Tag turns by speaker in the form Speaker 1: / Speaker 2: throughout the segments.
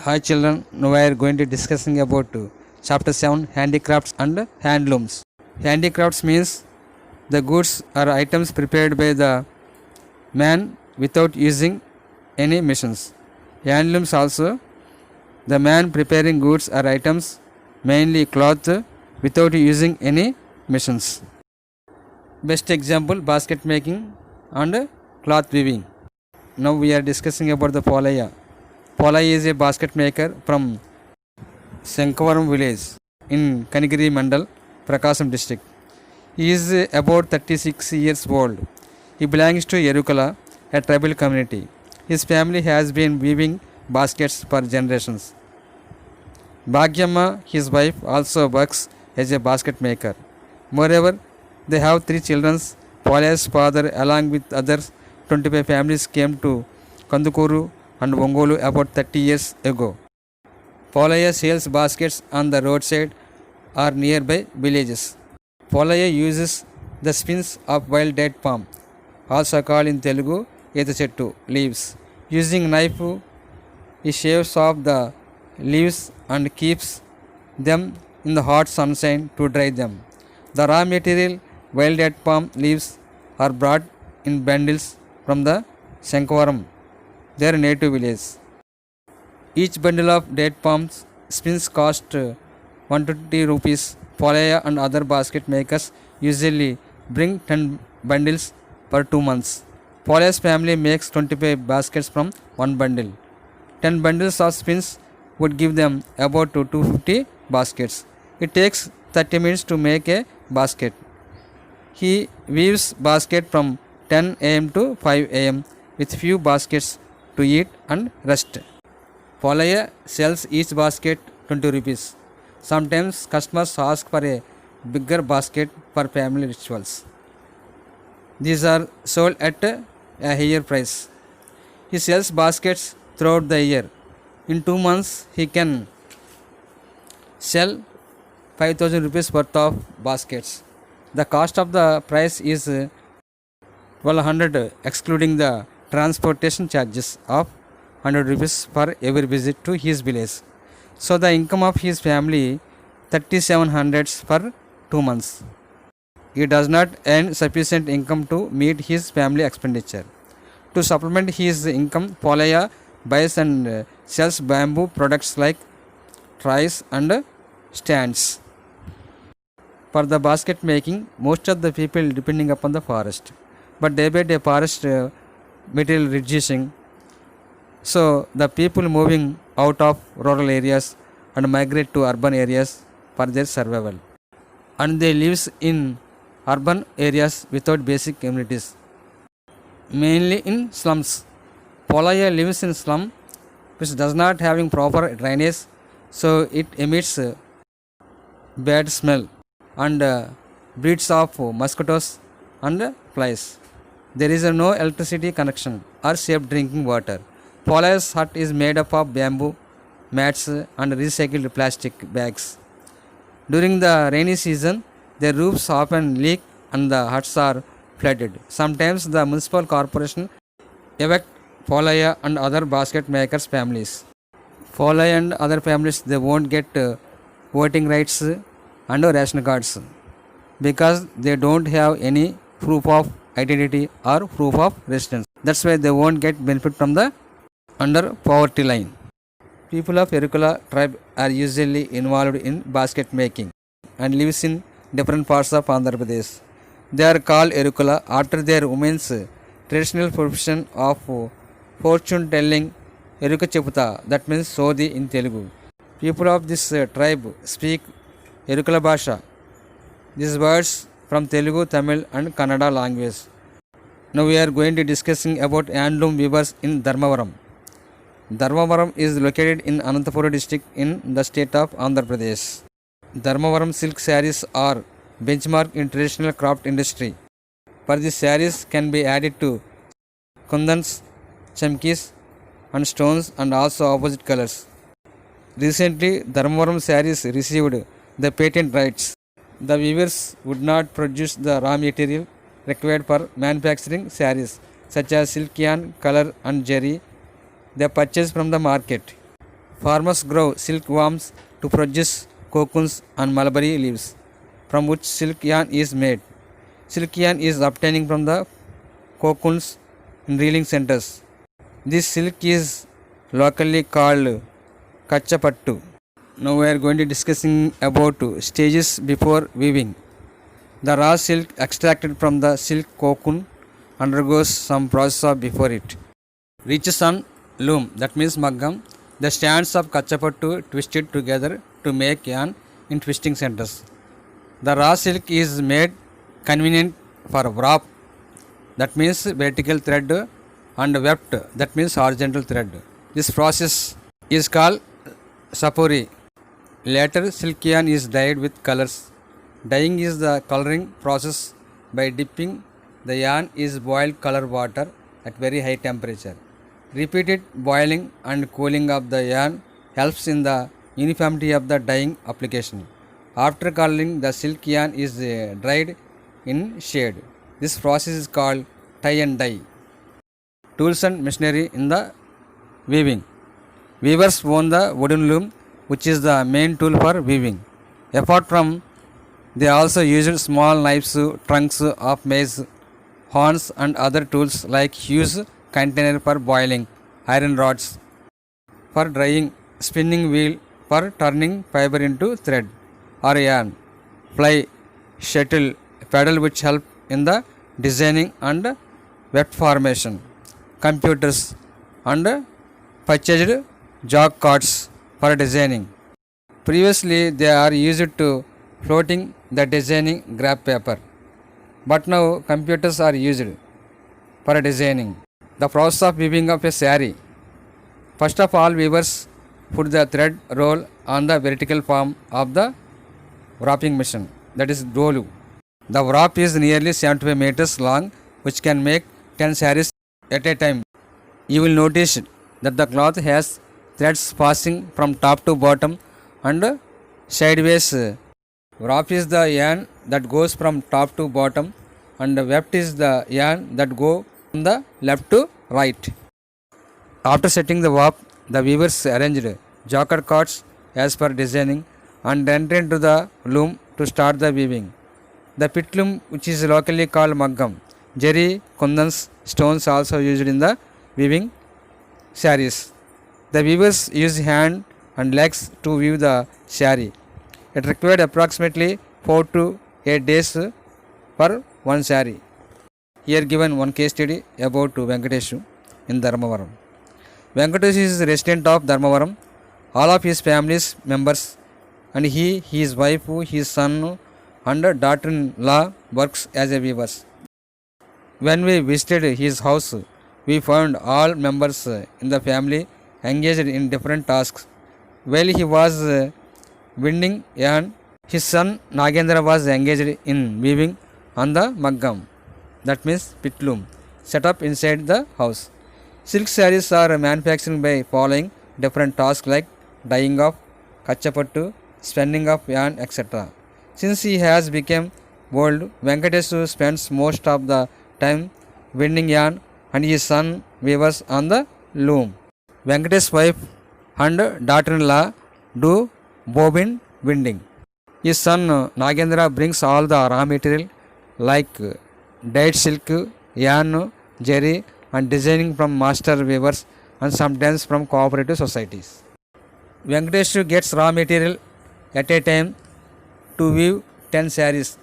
Speaker 1: Hi children, now we are going to discussing about chapter 7 handicrafts and handlooms. Handicrafts means the goods or items prepared by the man without using any machines. Handlooms also the man preparing goods or items mainly cloth without using any machines. Best example basket making and cloth weaving. Now we are discussing about the Polaya. Polaya is a basket maker from Shankavaram village in Kanigiri Mandal, Prakasam district. He is about 36 years old. He belongs to Yerukala, a tribal community. His family has been weaving baskets for generations. Bhagyamma, his wife, also works as a basket maker. Moreover, they have 3 children. Polaya's father, along with others 25 families, came to Kandukuru and Ongolu about 30 years ago. Polaya sells baskets on the roadside or nearby villages. Polaya uses the skins of wild date palm, also called in Telugu Eta Chettu, leaves. Using knife, he shaves off the leaves and keeps them in the hot sunshine to dry them. The raw material, wild date palm leaves, are brought in bundles from the Shankavaram, their native village. Each bundle of date palm skins cost 120 rupees. Polaya and other basket makers usually bring 10 bundles per 2 months. Polaya's family makes 25 baskets from one bundle. 10 bundles of skins would give them about 250 baskets. It takes 30 minutes to make a basket. He weaves basket from 10 am to 5 am with few baskets to eat and rest. Polaya sells each basket 20 rupees. Sometimes customers ask for a bigger basket for family rituals. These are sold at a higher price. He sells baskets throughout the year. In 2 months, he can sell 5,000 rupees worth of baskets. The cost of the price is 1200 excluding the transportation charges of 100 rupees for every visit to his village. So the income of his family 3700 for 2 months. He does not earn sufficient income to meet his family expenditure. To supplement his income, Polaya buys and sells bamboo products like trays and stands. For the basket making, most of the people depending upon the forest. But day by day forest material reducing. So the people moving out of rural areas and migrate to urban areas for their survival. And they live in urban areas without basic amenities, mainly in slums. Polaya lives in slum which does not having proper drainage, so it emits bad smell and breeds of mosquitoes and flies. There is no electricity connection or safe drinking water. Polaya's hut is made up of bamboo mats and recycled plastic bags. During the rainy season, the roofs often leak and the huts are flooded. Sometimes the municipal corporation evict Polaya and other basket makers' families. Polaya and other families, they won't get voting rights and ration cards because they don't have any proof of identity or proof of residence. That's why they won't get benefit from the under poverty line. People of Yerukala tribe are usually involved in basket making and lives in different parts of Andhra Pradesh. They are called Yerukala after their women's traditional profession of fortune telling Eruka Cheputa, that means Sodi in Telugu. People of this tribe speak Yerukala Bhasha. These words from Telugu, Tamil and Kannada language. Now we are going to discussing about handloom weavers in Dharmavaram. Dharmavaram is located in Anantapur district in the state of Andhra Pradesh. Dharmavaram silk sarees are benchmark in traditional craft industry. For these sarees can be added to kundans, chamkis and stones and also opposite colors. Recently, Dharmavaram sarees received the patent rights. The weavers would not produce the raw material required for manufacturing sarees such as silk yarn, color and zari. They purchase from the market. Farmers grow silkworms to produce cocoons and mulberry leaves, from which silk yarn is made. Silk yarn is obtaining from the cocoons in reeling centers. This silk is locally called kachapattu. Now we are going to discussing about stages before weaving. The raw silk extracted from the silk cocoon undergoes some process of before it reaches on loom, that means maggam. The strands of kachapattu twisted together to make yarn in twisting centers. The raw silk is made convenient for warp, that means vertical thread, and weft, that means horizontal thread. This process is called sapori. Later, silk yarn is dyed with colors. Dyeing is the coloring process by dipping the yarn in boiled color water at very high temperature. Repeated boiling and cooling of the yarn helps in the uniformity of the dyeing application. After coloring, the silk yarn is dried in shade. This process is called tie and dye. Tools and machinery in the weaving. Weavers own the wooden loom, which is the main tool for weaving. Apart from, they also used small knives, trunks of maize, horns, and other tools like huge container for boiling, iron rods for drying, spinning wheel for turning fiber into thread or yarn, fly, shuttle, pedal which help in the designing and weft formation, computers, and purchased jog cards for designing. Previously they are used to floating the designing graph paper, but now computers are used for designing. The process of weaving of a saree. First of all, weavers put the thread roll on the vertical form of the wrapping machine, that is dolu. The wrap is nearly 75 meters long, which can make 10 sarees at a time. You will notice that the cloth has threads passing from top to bottom and sideways. Wrap is the yarn that goes from top to bottom, and weft is the yarn that go from the left to right. After setting the warp, the weavers arranged jacquard cords as per designing and enter into the loom to start the weaving. The pit loom, which is locally called maggam, jerry, kundans, stones also used in the weaving sarees. The weavers use hand and legs to weave the saree. It required approximately 4 to 8 days for one saree. Here given one case study about Venkateshu in Dharmavaram. Venkatesh is resident of Dharmavaram. All of his family's members and he, his wife, his son and daughter-in-law works as a weavers. When we visited his house, we found all members in the family engaged in different tasks. While he was winding yarn, his son Nagendra was engaged in weaving on the maggam, that means pit loom, set up inside the house. Silk sarees are manufactured by following different tasks like dyeing of kachapattu, spinning of yarn, etc. Since he has become old, Venkatesh spends most of the time winding yarn and his son weaves on the loom. Venkatesh's wife and daughter-in-law do bobbin winding. His son Nagendra brings all the raw material like dyed silk, yarn, jerry and designing from master weavers and sometimes from cooperative societies. Venkatesh gets raw material at a time to weave 10 sarees.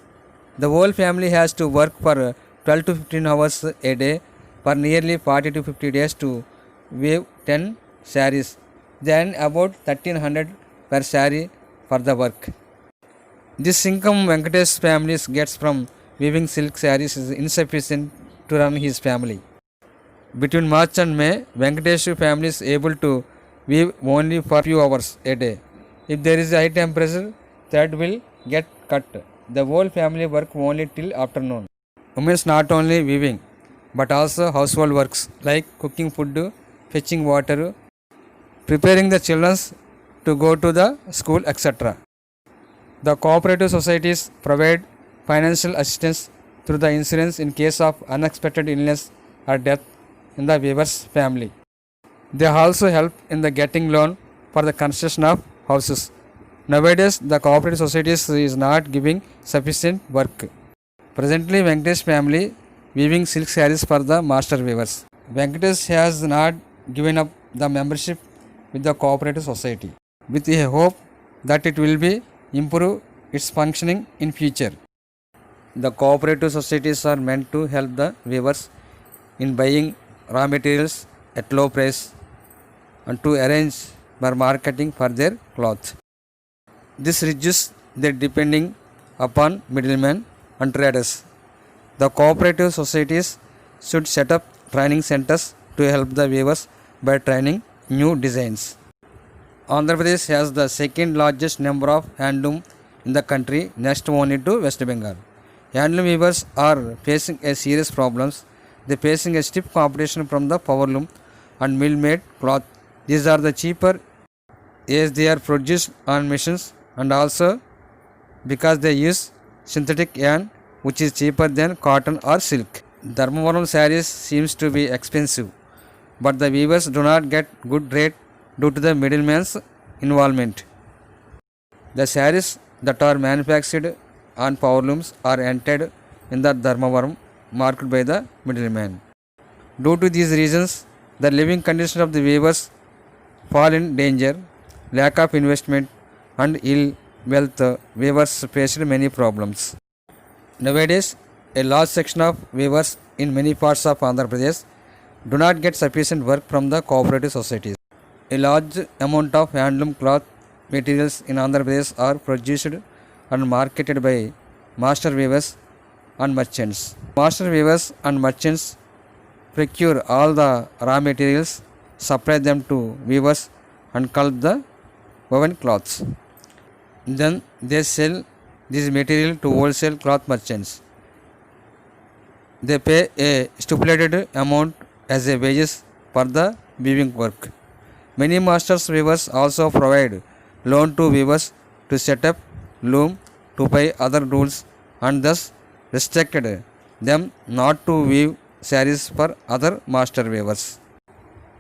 Speaker 1: The whole family has to work for 12 to 15 hours a day for nearly 40 to 50 days to weave 10 sarees. Then about 1300 per saree for the work. This income Venkatesh family gets from weaving silk sarees is insufficient to run his family. Between March and May, Venkatesh family is able to weave only for few hours a day. If there is high temperature, thread will get cut. The whole family work only till afternoon. Women's not only weaving but also household works like cooking food, fetching water, preparing the children to go to the school, etc. The cooperative societies provide financial assistance through the insurance in case of unexpected illness or death in the weaver's family. They also help in the getting loan for the construction of houses. Nowadays, the cooperative societies is not giving sufficient work. Presently, Venkatesh family weaving silk sarees for the master weavers. Venkatesh has not given up the membership with the cooperative society with a hope that it will be improve its functioning in future. The cooperative societies are meant to help the weavers in buying raw materials at low price and to arrange for marketing for their cloth. This reduces their depending upon middlemen and traders. The cooperative societies should set up training centers to help the weavers by training new designs. Andhra Pradesh has the second largest number of handloom in the country, next only to West Bengal. Handloom weavers are facing a serious problems. They facing a stiff competition from the powerloom and mill-made cloth. These are the cheaper as they are produced on machines and also because they use synthetic yarn which is cheaper than cotton or silk. Dharmavaram sarees seems to be expensive, but the weavers do not get good rate due to the middleman's involvement. The sarees that are manufactured on powerlooms are entered in the Dharmavaram market by the middleman. Due to these reasons, the living conditions of the weavers fall in danger. Lack of investment and ill wealth weavers faced many problems. Nowadays, a large section of weavers in many parts of Andhra Pradesh do not get sufficient work from the cooperative societies. A large amount of handloom cloth materials in Andhra Pradesh are produced and marketed by master weavers and merchants. Master weavers and merchants procure all the raw materials, supply them to weavers and cut the woven cloths. Then they sell this material to wholesale cloth merchants. They pay a stipulated amount as a wages for the weaving work. Many masters weavers also provide loan to weavers to set up loom to pay other rules and thus restricted them not to weave sarees for other master weavers.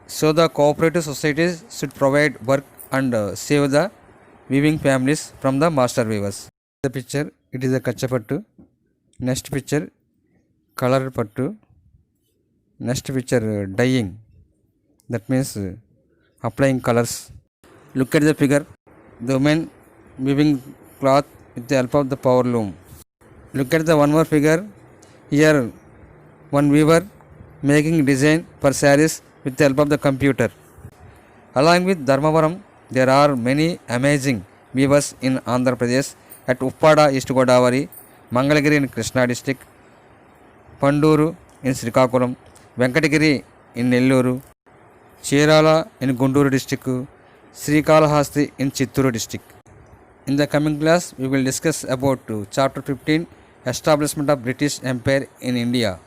Speaker 1: So the cooperative societies should provide work and save the weaving families from the master weavers. The picture, it is a kachapattu. Next picture, color pattu. Next picture, dyeing. That means applying colors. Look at the figure. The women weaving cloth with the help of the power loom. Look at the one more figure. Here, one weaver making design for sarees with the help of the computer. Along with Dharmavaram, there are many amazing weavers in Andhra Pradesh at Uppada, East Godavari, Mangalagiri in Krishna district, Panduru in Srikakulam, Venkatagiri in Nelluru, Chirala in Gunduru district, Srikalahasti in Chitturu district. In the coming class, we will discuss about chapter 15, Establishment of British Empire in India.